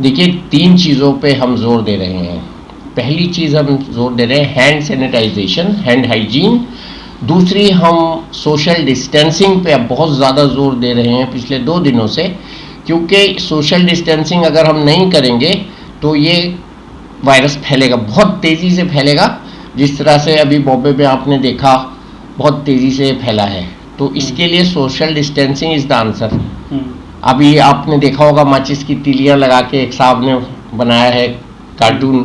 देखिए, 3 चीज़ों पे हम जोर दे रहे हैं। पहली चीज़ हम जोर दे रहे हैं हैंड सैनिटाइजेशन, हैंड हाइजीन। दूसरी, हम सोशल डिस्टेंसिंग पे अब बहुत ज़्यादा जोर दे रहे हैं पिछले 2 दिनों से, क्योंकि सोशल डिस्टेंसिंग अगर हम नहीं करेंगे तो ये वायरस फैलेगा, बहुत तेज़ी से फैलेगा। जिस तरह से अभी बॉम्बे में आपने देखा, बहुत तेज़ी से फैला है। तो इसके लिए social distancing is the answer. अभी आपने देखा होगा माचिस की तीलियां लगा के एक साहब ने बनाया है कार्टून,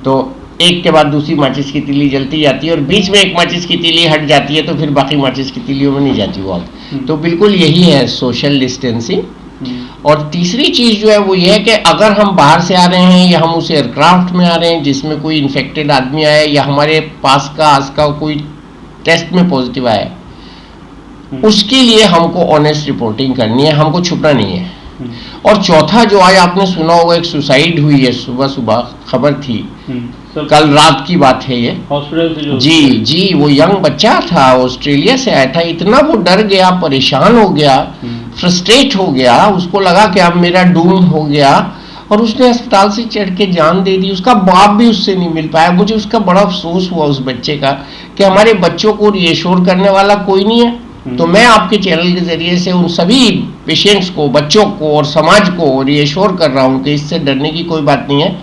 तो एक के बाद दूसरी माचिस की तीली जलती जाती है और बीच में एक माचिस की तीली हट जाती है तो फिर बाकी माचिस की तीलियों में नहीं जाती वो आग। तो बिल्कुल यही है सोशल डिस्टेंसिंग। और तीसरी चीज़ जो है वो ये है कि अगर हम बाहर से आ रहे हैं या हम उस एयरक्राफ्ट में आ रहे हैं जिसमें कोई इन्फेक्टेड आदमी आया या हमारे पास का कोई टेस्ट में पॉजिटिव आया, उसके लिए हमको ऑनेस्ट रिपोर्टिंग करनी है, हमको छुपना नहीं है। और चौथा, जो आज आपने सुना होगा, एक सुसाइड हुई है, सुबह सुबह खबर थी, कल रात की बात है ये, हॉस्पिटल से जो जी, वो यंग बच्चा था, ऑस्ट्रेलिया से आया था। इतना वो डर गया, परेशान हो गया, फ्रस्ट्रेट हो गया, उसको लगा कि अब मेरा डूम हो गया और उसने अस्पताल से चढ़ के जान दे दी। उसका बाप भी उससे नहीं मिल पाया। मुझे उसका बड़ा अफसोस हुआ उस बच्चे का कि हमारे बच्चों को रिएश्योर करने वाला कोई नहीं है। तो मैं आपके चैनल के जरिए से उन सभी पेशेंट्स को, बच्चों को और समाज को रिएश्योर कर रहा हूँ कि इससे डरने की कोई बात नहीं है।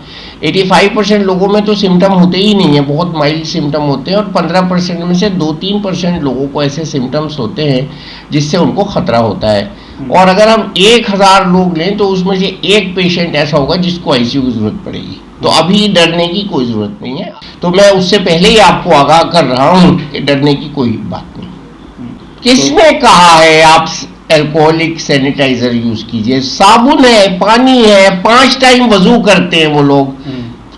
85% लोगों में तो सिम्टम होते ही नहीं है, बहुत माइल्ड सिम्टम होते हैं, और 15% में से 2-3% लोगों को ऐसे सिम्टम्स होते हैं जिससे उनको खतरा होता है। और अगर हम 1000 लोग लें तो उसमें से एक पेशेंट ऐसा होगा जिसको आईसीयू की जरूरत पड़ेगी। तो अभी डरने की कोई जरूरत नहीं है। तो मैं उससे पहले ही आपको आगाह कर रहा हूँ कि डरने की कोई बात नहीं। किसने कहा है आप अल्कोहलिक सैनिटाइजर यूज कीजिए? साबुन है, पानी है, 5 टाइम वजू करते हैं वो लोग,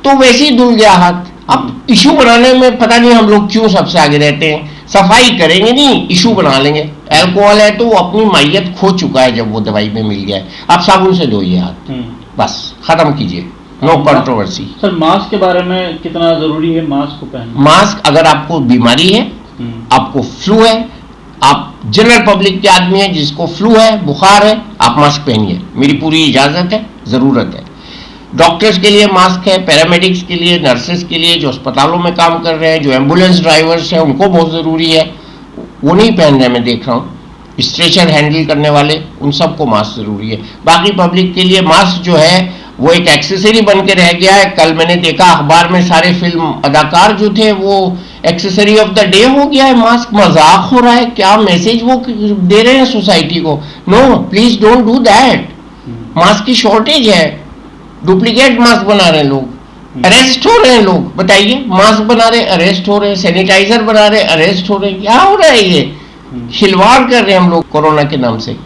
तो वैसे ही धुल गया हाथ। अब इशू बनाने में पता नहीं हम लोग क्यों सबसे आगे रहते हैं। सफाई करेंगे नहीं, इशू बना लेंगे। अल्कोहल है तो वो अपनी माहियत खो चुका है जब वो दवाई में मिल गया है। आप साबुन से धोइए हाथ, बस खत्म कीजिए, नो कंट्रोवर्सी। सर, मास्क के बारे में कितना जरूरी है मास्क को पहनना? मास्क, अगर आपको बीमारी है, आपको फ्लू है, आप जनरल पब्लिक के आदमी हैं जिसको फ्लू है, बुखार है, आप मास्क पहनिए, मेरी पूरी इजाजत है, जरूरत है। डॉक्टर्स के लिए मास्क है, पैरामेडिक्स के लिए, नर्सेस के लिए, जो अस्पतालों में काम कर रहे हैं, जो एम्बुलेंस ड्राइवर्स हैं, उनको बहुत ज़रूरी है। वो नहीं पहन रहे, मैं देख रहा हूँ। स्ट्रेचर हैंडल करने वाले, उन सबको मास्क ज़रूरी है। बाकी पब्लिक के लिए मास्क जो है वो एक एक्सेसरी बन के रह गया है। कल मैंने देखा अखबार में सारे फिल्म अदाकार जो थे वो एक्सेसरी ऑफ द डे हो गया है मास्क। मजाक हो रहा है क्या? मैसेज वो दे रहे हैं सोसाइटी को। No, please don't do that. Mask की शॉर्टेज है, डुप्लीकेट मास्क बना रहे हैं लोग, अरेस्ट हो रहे हैं लोग। बताइए, मास्क बना रहे अरेस्ट हो रहे हैं, सैनिटाइजर बना रहे अरेस्ट हो रहे हैं। क्या हो रहा है ये? खिलवाड़ कर रहे हैं हम लोग कोरोना के नाम से।